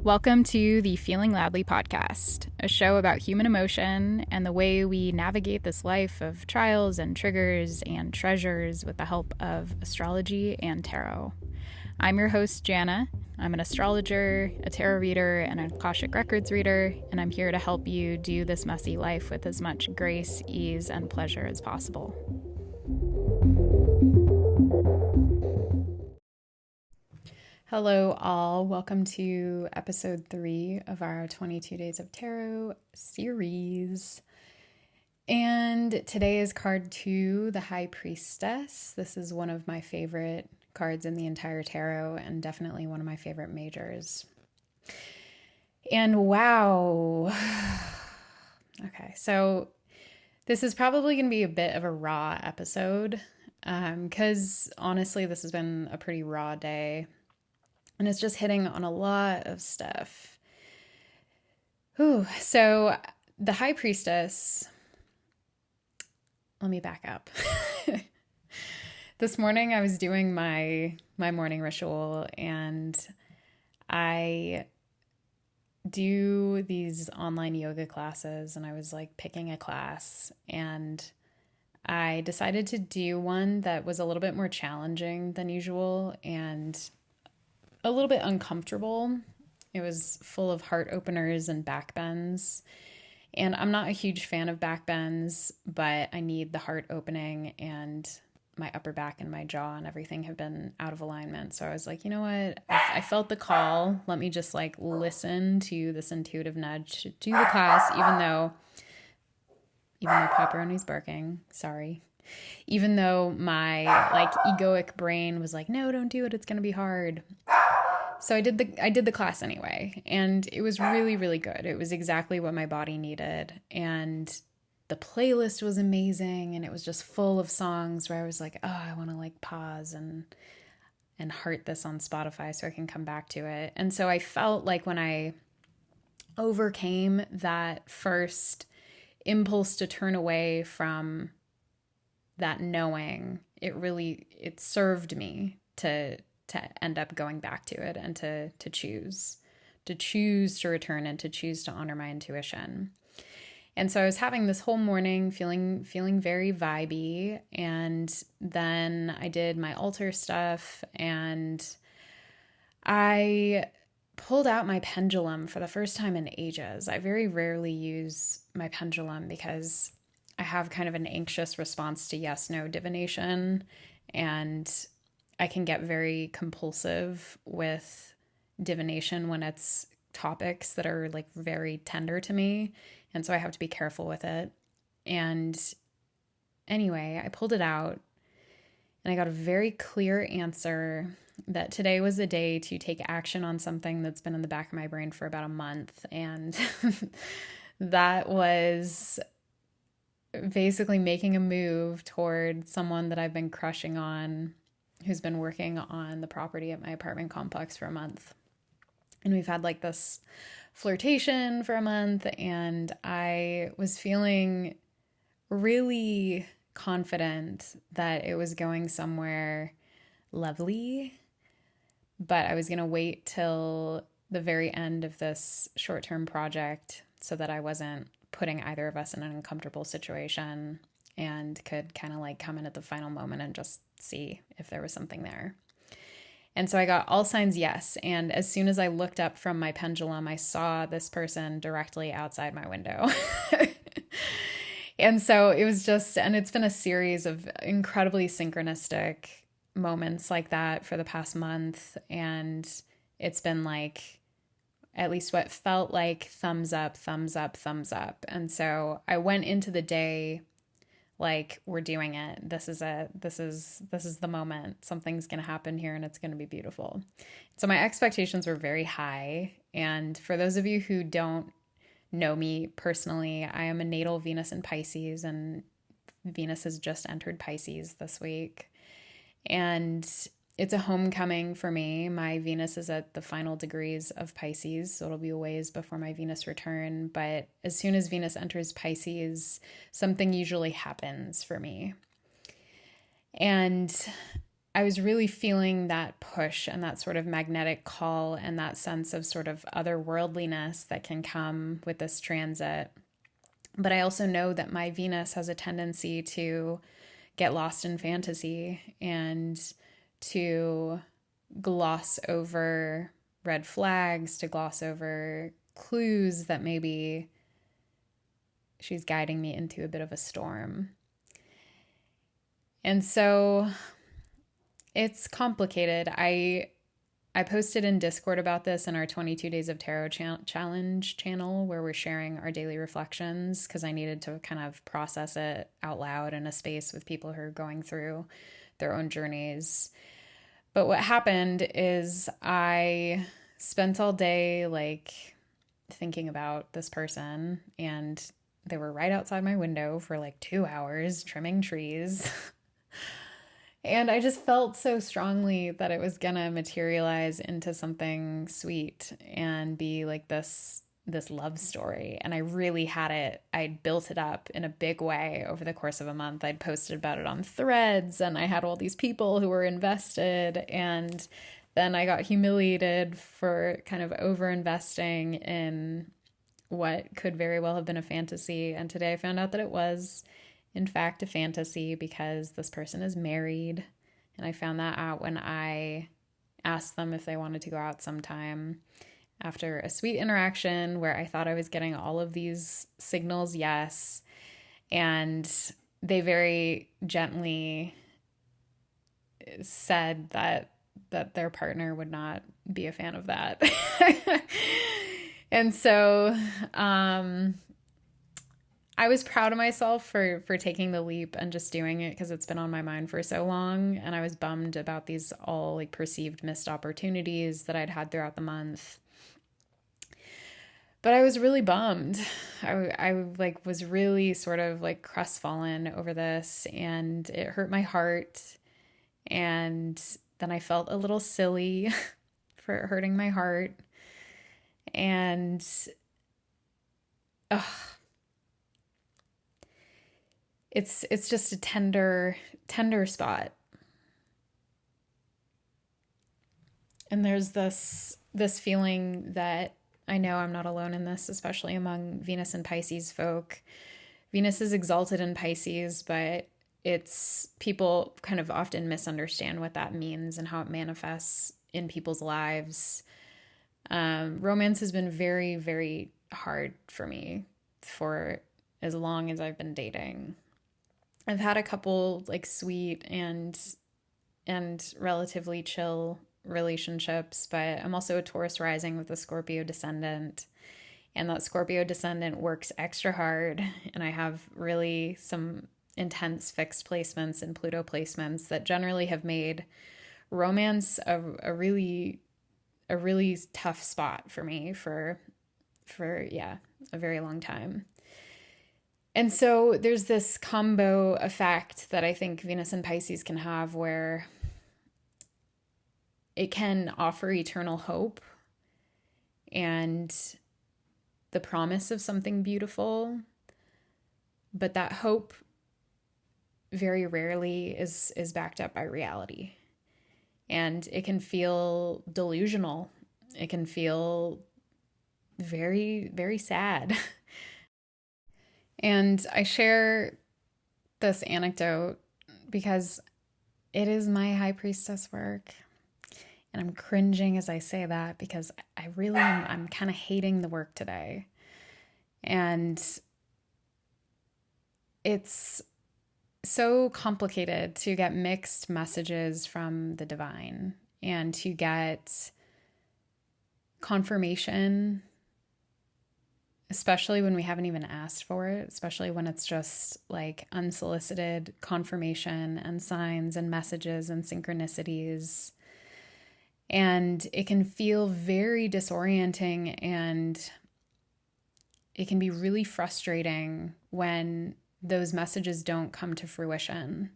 Welcome to the Feeling Loudly podcast, a show about human emotion and the way we navigate this life of trials and triggers and treasures with the help of astrology and tarot. I'm your host, Jana. I'm an astrologer, a tarot reader, and an Akashic Records reader, and I'm here to help you do this messy life with as much grace, ease, and pleasure as possible. Hello, all. Welcome to episode 3 of our 22 Days of Tarot series. And today is card 2, the High Priestess. This is one of my favorite cards in the entire tarot and definitely one of my favorite majors. And wow. Okay, so this is probably going to be a bit of a raw episode because honestly, this has been a pretty raw day. And it's just hitting on a lot of stuff. So the High Priestess, let me back up. This morning I was doing my morning ritual, and I do these online yoga classes, and I was like picking a class, and I decided to do one that was a little bit more challenging than usual and a little bit uncomfortable. It was full of heart openers and back bends. And I'm not a huge fan of back bends, but I need the heart opening, and my upper back and my jaw and everything have been out of alignment. So I was like, you know what? I felt the call. Let me just like listen to this intuitive nudge to do the class, even though Pepperoni's barking. Sorry. Even though my like egoic brain was like, no, don't do it. It's going to be hard. So I did the class anyway, and it was really, really good. It was exactly what my body needed, and the playlist was amazing, and it was just full of songs where I was like, oh, I want to like pause and heart this on Spotify so I can come back to it. And so I felt like when I overcame that first impulse to turn away from that knowing, it served me to end up going back to it and to choose to return and to choose to honor my intuition. And so I was having this whole morning feeling very vibey, and then I did my altar stuff, and I pulled out my pendulum for the first time in ages. I very rarely use my pendulum because I have kind of an anxious response to yes-no divination, and I can get very compulsive with divination when it's topics that are like very tender to me. And so I have to be careful with it. And anyway, I pulled it out, and I got a very clear answer that today was the day to take action on something that's been in the back of my brain for about a month. And that was basically making a move toward someone that I've been crushing on, who's been working on the property at my apartment complex for a month. And we've had like this flirtation for a month, and I was feeling really confident that it was going somewhere lovely, but I was going to wait till the very end of this short-term project so that I wasn't putting either of us in an uncomfortable situation, and could kind of like come in at the final moment and just see if there was something there. And so I got all signs yes. And as soon as I looked up from my pendulum, I saw this person directly outside my window. And so it was just, and it's been a series of incredibly synchronistic moments like that for the past month. And it's been like, at least what felt like thumbs up, thumbs up, thumbs up. And so I went into the day like, we're doing it. This is the moment. Something's going to happen here, and it's going to be beautiful. So my expectations were very high. And for those of you who don't know me personally, I am a natal Venus in Pisces, and Venus has just entered Pisces this week. And it's a homecoming for me. My Venus is at the final degrees of Pisces, so it'll be a ways before my Venus return. But as soon as Venus enters Pisces, something usually happens for me. And I was really feeling that push and that sort of magnetic call and that sense of sort of otherworldliness that can come with this transit. But I also know that my Venus has a tendency to get lost in fantasy and to gloss over red flags, to gloss over clues that maybe she's guiding me into a bit of a storm. And so it's complicated. I posted in Discord about this in our 22 Days of Tarot challenge channel, where we're sharing our daily reflections, because I needed to kind of process it out loud in a space with people who are going through their own journeys. But what happened is I spent all day like thinking about this person, and they were right outside my window for like 2 hours trimming trees. And I just felt so strongly that it was gonna materialize into something sweet and be like this love story. And I really had it. I'd built it up in a big way over the course of a month. I'd posted about it on Threads, and I had all these people who were invested. And then I got humiliated for kind of over investing in what could very well have been a fantasy. And today I found out that it was, in fact, a fantasy, because this person is married. And I found that out when I asked them if they wanted to go out sometime after a sweet interaction where I thought I was getting all of these signals, yes. And they very gently said that their partner would not be a fan of that. And so, I was proud of myself for taking the leap and just doing it, because it's been on my mind for so long. And I was bummed about these all like perceived missed opportunities that I'd had throughout the month. But I was really bummed. I like was really sort of like crestfallen over this, and it hurt my heart. And then I felt a little silly for hurting my heart. And it's just a tender spot. And there's this feeling that I know I'm not alone in this, especially among Venus and Pisces folk. Venus is exalted in Pisces, but it's people kind of often misunderstand what that means and how it manifests in people's lives. Romance has been very, very hard for me for as long as I've been dating. I've had a couple like sweet and relatively chill relationships, but I'm also a Taurus rising with a Scorpio descendant, and that Scorpio descendant works extra hard, and I have really some intense fixed placements and Pluto placements that generally have made romance a really tough spot for me for a very long time. And so there's this combo effect that I think Venus and Pisces can have, where it can offer eternal hope and the promise of something beautiful, but that hope very rarely is backed up by reality. And it can feel delusional. It can feel very, very sad. And I share this anecdote because it is my High Priestess work. And I'm cringing as I say that, because I really am, I'm kind of hating the work today. And it's so complicated to get mixed messages from the divine and to get confirmation, especially when we haven't even asked for it, especially when it's just like unsolicited confirmation and signs and messages and synchronicities. And it can feel very disorienting, and it can be really frustrating when those messages don't come to fruition.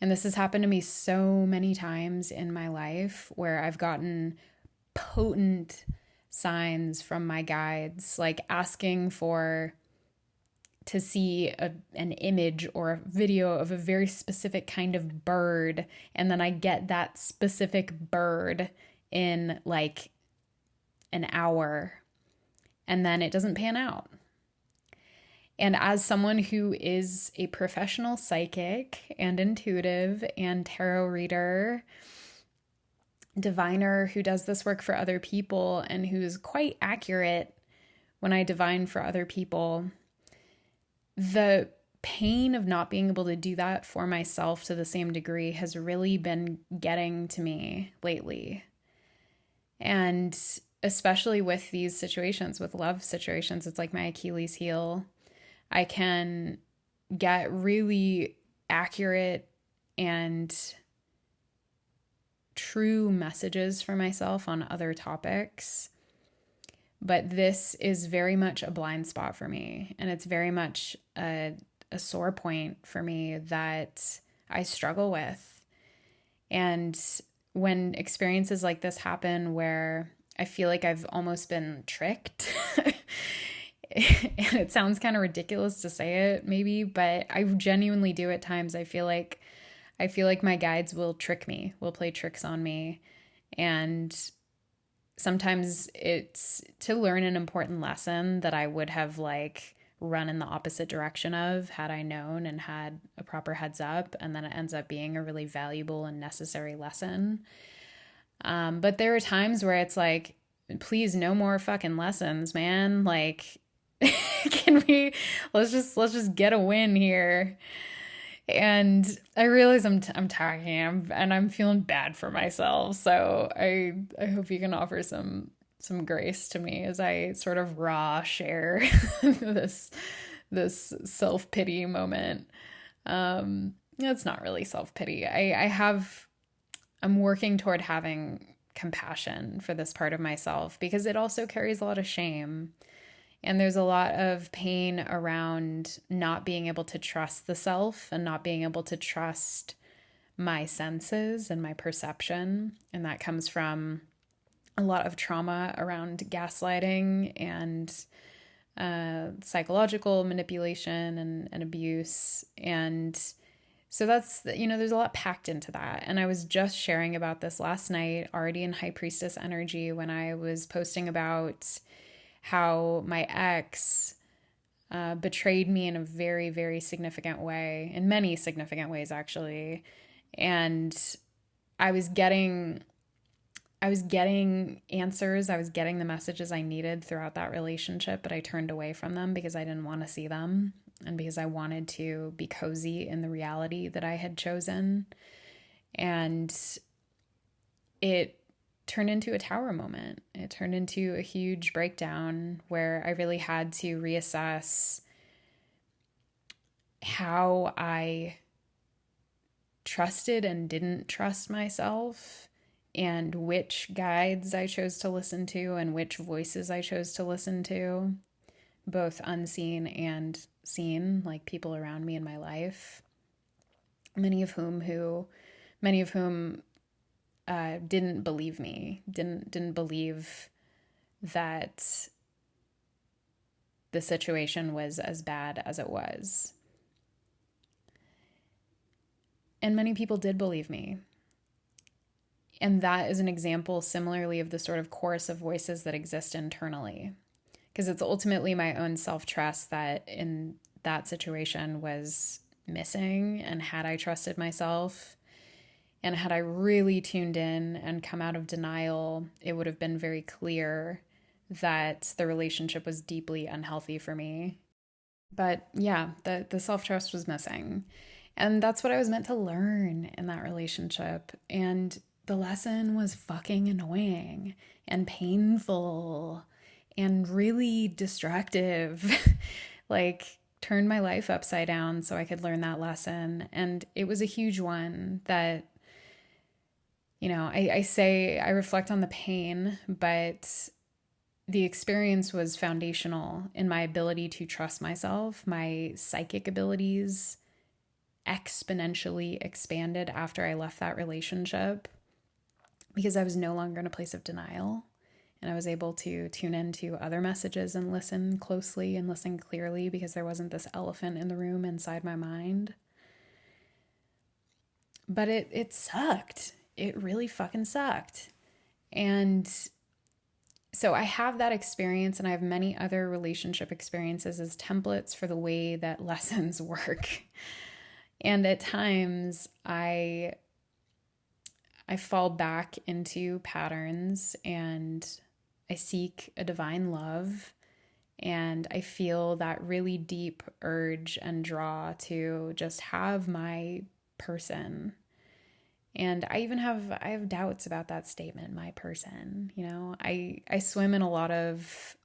And this has happened to me so many times in my life, where I've gotten potent signs from my guides, like asking for to see an image or a video of a very specific kind of bird, and then I get that specific bird in like an hour, and then it doesn't pan out. And as someone who is a professional psychic and intuitive and tarot reader, diviner who does this work for other people and who's quite accurate when I divine for other people, the pain of not being able to do that for myself to the same degree has really been getting to me lately. And especially with these situations, with love situations, it's like my Achilles heel. I can get really accurate and true messages for myself on other topics. But this is very much a blind spot for me. And it's very much a sore point for me that I struggle with. And when experiences like this happen where I feel like I've almost been tricked, and it sounds kind of ridiculous to say it maybe, but I genuinely do at times. I feel like my guides will trick me, will play tricks on me. And sometimes it's to learn an important lesson that I would have like run in the opposite direction of had I known and had a proper heads up. And then it ends up being a really valuable and necessary lesson. But there are times where it's like, please, no more fucking lessons, man. Like, let's just get a win here. And I realize I'm talking and I'm feeling bad for myself. So I hope you can offer some grace to me as I sort of raw share this self-pity moment. It's not really self-pity. I'm working toward having compassion for this part of myself because it also carries a lot of shame. And there's a lot of pain around not being able to trust the self and not being able to trust my senses and my perception. And that comes from a lot of trauma around gaslighting and psychological manipulation and abuse. And so that's, there's a lot packed into that. And I was just sharing about this last night, already in High Priestess energy, when I was posting about how my ex betrayed me in a very, very significant way, in many significant ways, actually. And I was getting answers. I was getting the messages I needed throughout that relationship, but I turned away from them because I didn't want to see them and because I wanted to be cozy in the reality that I had chosen. And it turned into a tower moment. It turned into a huge breakdown where I really had to reassess how I trusted and didn't trust myself, and which guides I chose to listen to and which voices I chose to listen to, both unseen and seen, like people around me in my life, many of whom didn't believe me, didn't believe that the situation was as bad as it was. And many people did believe me. And that is an example similarly of the sort of chorus of voices that exist internally. Because it's ultimately my own self-trust that in that situation was missing. And had I trusted myself, and had I really tuned in and come out of denial, it would have been very clear that the relationship was deeply unhealthy for me. But yeah, the self-trust was missing. And that's what I was meant to learn in that relationship. And the lesson was fucking annoying and painful and really destructive. Like, turned my life upside down so I could learn that lesson. And it was a huge one that, I reflect on the pain, but the experience was foundational in my ability to trust myself. My psychic abilities exponentially expanded after I left that relationship because I was no longer in a place of denial And I was able to tune into other messages and listen closely and listen clearly because there wasn't this elephant in the room inside my mind. But it sucked. It really fucking sucked. And so I have that experience, and I have many other relationship experiences as templates for the way that lessons work. And at times I fall back into patterns, and I seek a divine love, and I feel that really deep urge and draw to just have my person. And I have doubts about that statement, my person. You know, I swim in a lot of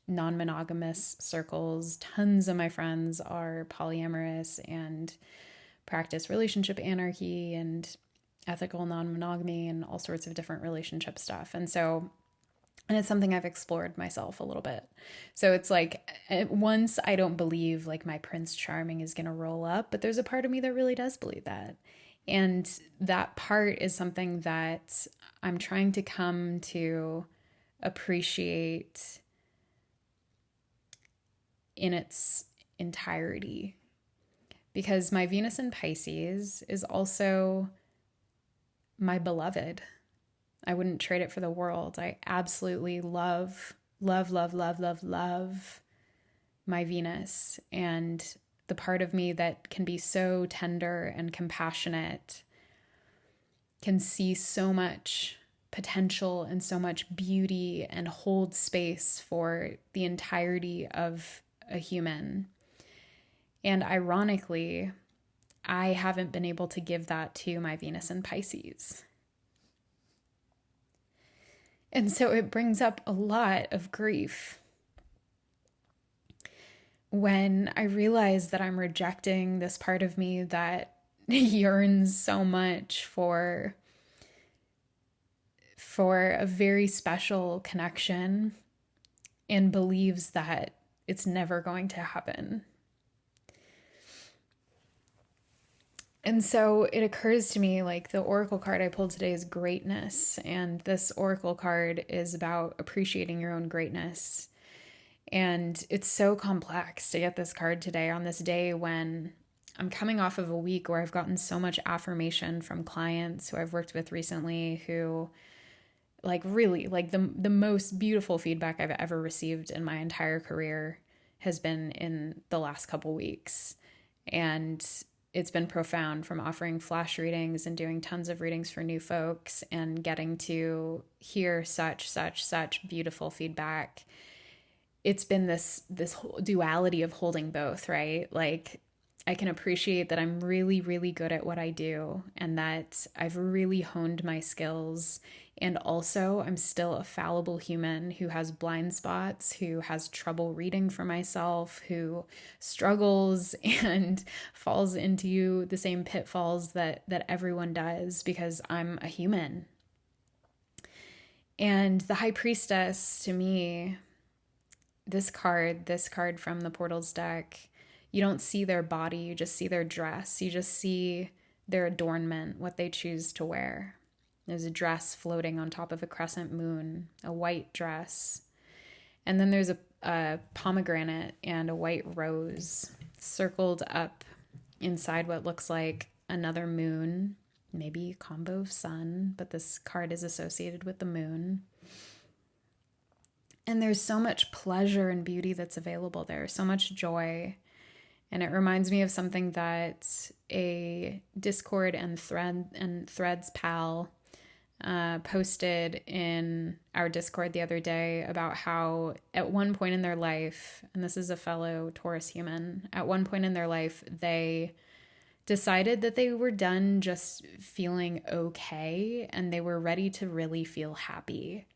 non-monogamous circles. Tons of my friends are polyamorous and practice relationship anarchy and ethical non-monogamy and all sorts of different relationship stuff. And it's something I've explored myself a little bit. So it's like, once I don't believe like my Prince Charming is going to roll up, but there's a part of me that really does believe that. And that part is something that I'm trying to come to appreciate in its entirety. Because my Venus in Pisces is also my beloved. I wouldn't trade it for the world. I absolutely love my Venus, and the part of me that can be so tender and compassionate can see so much potential and so much beauty and hold space for the entirety of a human. And ironically, I haven't been able to give that to my Venus in Pisces. And so it brings up a lot of grief when I realize that I'm rejecting this part of me that yearns so much for a very special connection and believes that it's never going to happen. And so it occurs to me, like, the oracle card I pulled today is greatness. And this oracle card is about appreciating your own greatness. And it's so complex to get this card today on this day when I'm coming off of a week where I've gotten so much affirmation from clients who I've worked with recently who, like, really, like, the most beautiful feedback I've ever received in my entire career has been in the last couple weeks. And it's been profound, from offering flash readings and doing tons of readings for new folks and getting to hear such beautiful feedback. It's been this whole duality of holding both, right? Like, I can appreciate that I'm really, really good at what I do and that I've really honed my skills. And also, I'm still a fallible human who has blind spots, who has trouble reading for myself, who struggles and falls into the same pitfalls that everyone does, because I'm a human. And the High Priestess, to me, this card from the Portals deck, you don't see their body, you just see their dress. You just see their adornment, what they choose to wear. There's a dress floating on top of a crescent moon, a white dress. And then there's a pomegranate and a white rose circled up inside what looks like another moon, maybe a combo of sun, but this card is associated with the moon. And there's so much pleasure and beauty that's available there, so much joy. And it reminds me of something that a Discord and Threads pal posted in our Discord the other day about how at one point in their life, and this is a fellow Taurus human, at one point in their life, they decided that they were done just feeling okay and they were ready to really feel happy.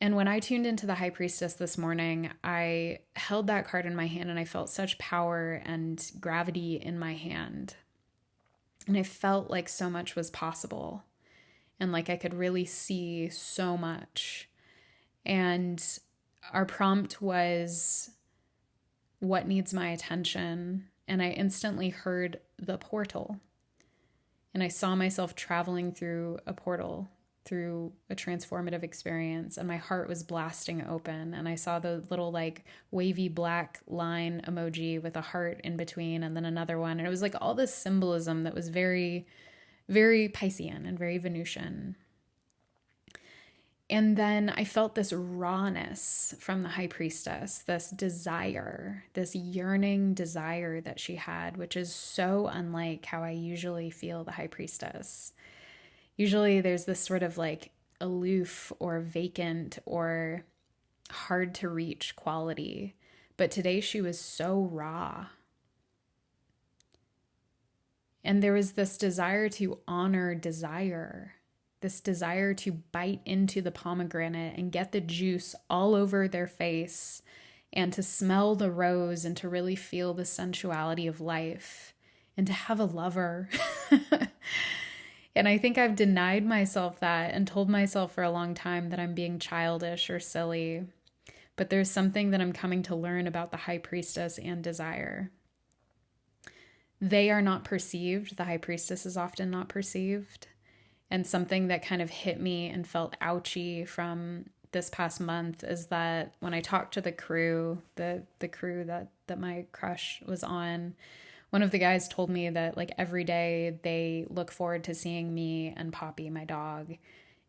And when I tuned into the High Priestess this morning, I held that card in my hand and I felt such power and gravity in my hand. And I felt like so much was possible and like I could really see so much. And our prompt was, what needs my attention? And I instantly heard the portal. And I saw myself traveling through a portal through a transformative experience, and my heart was blasting open, and I saw the little like wavy black line emoji with a heart in between, and then another one, and it was like all this symbolism that was very, very Piscean and very Venusian. And then I felt this rawness from the High Priestess, this desire, this yearning desire that she had, which is so unlike how I usually feel the High Priestess. Usually there's this sort of like aloof or vacant or hard to reach quality. But today she was so raw. And there was this desire to honor desire, this desire to bite into the pomegranate and get the juice all over their face and to smell the rose and to really feel the sensuality of life and to have a lover. And I think I've denied myself that and told myself for a long time that I'm being childish or silly. But there's something that I'm coming to learn about the High Priestess and desire. They are not perceived. The High Priestess is often not perceived. And something that kind of hit me and felt ouchy from this past month is that when I talked to the crew, the crew that my crush was on, one of the guys told me that like every day they look forward to seeing me and Poppy, my dog,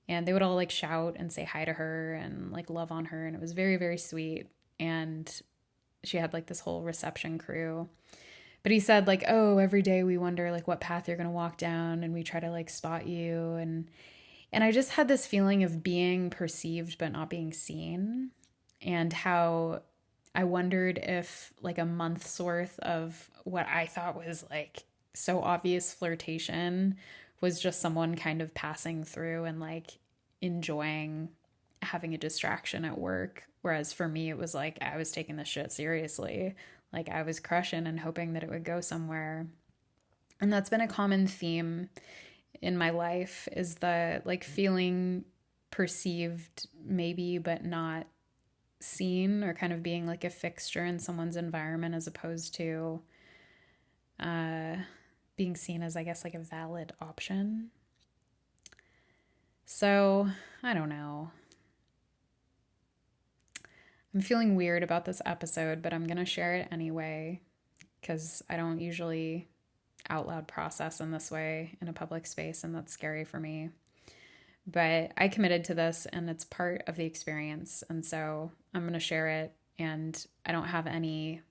and they would all like shout and say hi to her and like love on her. And it was very, very sweet. And she had like this whole reception crew. But he said like, oh, every day we wonder like what path you're going to walk down and we try to like spot you. And I just had this feeling of being perceived but not being seen, and how I wondered if like a month's worth of what I thought was like so obvious flirtation was just someone kind of passing through and like enjoying having a distraction at work. Whereas for me, it was like I was taking this shit seriously. Like I was crushing and hoping that it would go somewhere. And that's been a common theme in my life, is the like feeling perceived maybe, but not seen, or kind of being like a fixture in someone's environment as opposed to being seen as, I guess, like a valid option. So I don't know. I'm feeling weird about this episode, but I'm going to share it anyway because I don't usually out loud process in this way in a public space, and that's scary for me. But I committed to this and it's part of the experience, and so I'm going to share it, and I don't have any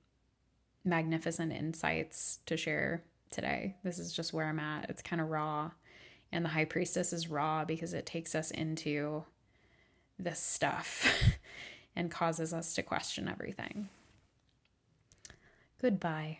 magnificent insights to share today. This is just where I'm at. It's kind of raw, and the High Priestess is raw because it takes us into this stuff and causes us to question everything. Goodbye.